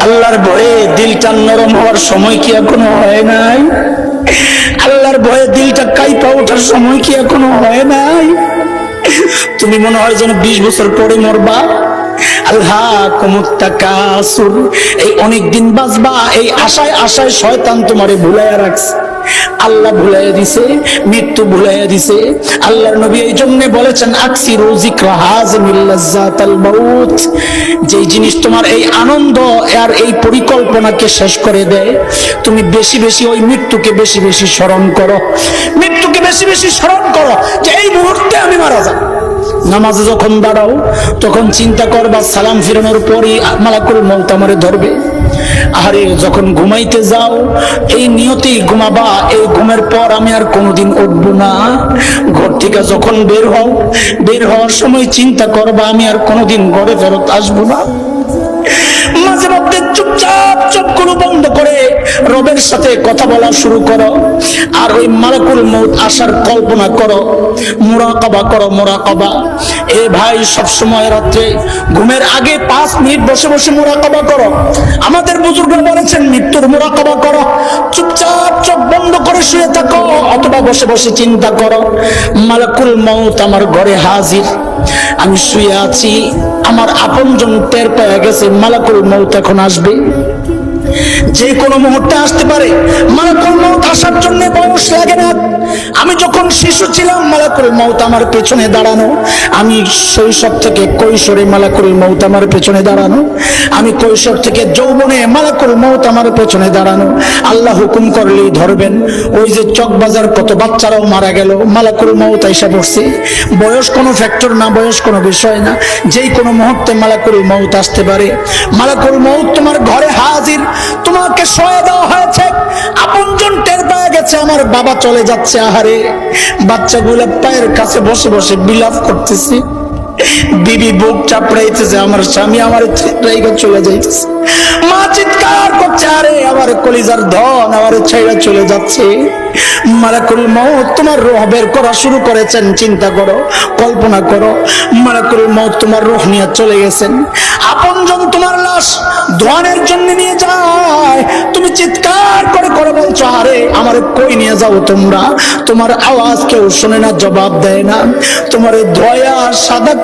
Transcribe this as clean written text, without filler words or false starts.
আল্লাহর ভয়ে দিলটা নরম হওয়ার সময় কি এখনো হয় নাই? আল্লাহর ভয়ে দিলটা কাইপা ওঠার সময় কি এখনো হয় নাই? তুমি মনে হয় যেন 20 বছর পরে মরবা। আল্লাহকুমুত্তাকাসুর, এই অনেকদিন বাঁচবা এই আশায় আশায় শয়তান তোমারে ভুলাইয়া রাখছে। আল্লাহ ভুলাইয়া দিছে, মৃত্যু ভুলাইয়া দিছে। আল্লাহর নবী এই জন্য বলেছেন আকসিরু যিকরা হাযিমিল লাজ্জাতাল মাউত, যেই জিনিস তোমার এই আনন্দ আর এই পরিকল্পনাকে শেষ করে দেয়, তুমি বেশি বেশি ওই মৃত্যুকে বেশি বেশি স্মরণ করো। মৃত্যুকে বেশি বেশি স্মরণ করো যে এই মুহূর্তে আমি মারা যাব। নামাজে যখন দাঁড়াও তখন চিন্তা করবা সালাম ফিরানোর পরই মালাকুল মউত আমারে ধরবে। আরে যখন ঘুমাইতে যাও এই নিয়তেই ঘুমাবা, এই ঘুমের পর আমি আর কোনোদিন উঠবো না। ঘর থেকে যখন বের হও, বের হওয়ার সময় চিন্তা করবা আমি আর কোনোদিন ঘরে ফেরত আসবো না। মাঝে মধ্যে চুপচাপ চোখগুলো বন্ধ করে রবের সাথে কথা বলা শুরু করো, আর ওই মালাকুল মউত আসার কল্পনা করো, মুরাকাবা করো। মুরাকাবা এ ভাই সবসময় রাত্রে ঘুমের আগে 5 মিনিট বসে বসে মুরাকাবা করো। আমাদের বুজুর্গরা বলেছেন মৃত্যুর মুরাকাবা করো। চুপচাপ চোখ বন্ধ করে শুয়ে থাকো অথবা বসে বসে চিন্তা করো মালাকুল মউত আমার ঘরে হাজির। আমি শুয়ে আছি, আমার আপনজন টের পেয়ে গেছে মালাকুল মউত এখন আসবে, যে কোনো মুহূর্তে আসতে পারে। মালাকুল মউত আসার জন্য বয়স লাগে না। আমি যখন শিশু ছিলাম মালাকুল মউত আমার পেছনে দাঁড়ানো, আমি শৈশব থেকে কৈশোরে মালাকুল মউত আমার পেছনে দাঁড়ানো, আমি কৈশোর থেকে যৌবনে মালাকুল মউত আমার পেছনে দাঁড়ানো। আল্লাহ হুকুম করলেই ধরবেন। ওই যে চকবাজার কত বাচ্চারাও মারা গেল, মালাকুল মউত আইসা পড়ছে। বয়স কোনো ফ্যাক্টর না, বয়স কোনো বিষয় না, যেই কোনো মুহূর্তে মালাকুল মউত আসতে পারে। মালাকুল মউত তোমার ঘরে হাজির, তোমাকে শোয়া দেওয়া হয়েছে। আপনজন টের পেয়ে গেছে আমার বাবা চলে যাচ্ছে। আহারে বাচ্চাগুলো পায়ের কাছে বসে বসে বিলাপ করতেছে, বিবি বুক চাপড়াইতেছে, আমার স্বামী আমার রেখে চলে যাইতেছে। মা চিৎকার করছে, আরে আমার কলিজার ধন আমার ছেড়ে চলে যাচ্ছে। মালাকুল মউত তোমার রূহ বের করা শুরু করেছেন। চিন্তা করো, কল্পনা করো, মালাকুল মউত তোমার রূহ নিয়ে চলে গেছেন। আপনজন তোমার লাশ ধোয়ানোর জন্য নিয়ে যায়, তুমি চিৎকার করে করে বলছো আরে আমার কই নিয়ে যাও তোমরা? তোমার আওয়াজ কেউ শোনে না, জবাব দেয় না। তোমার ধোয়া সাদা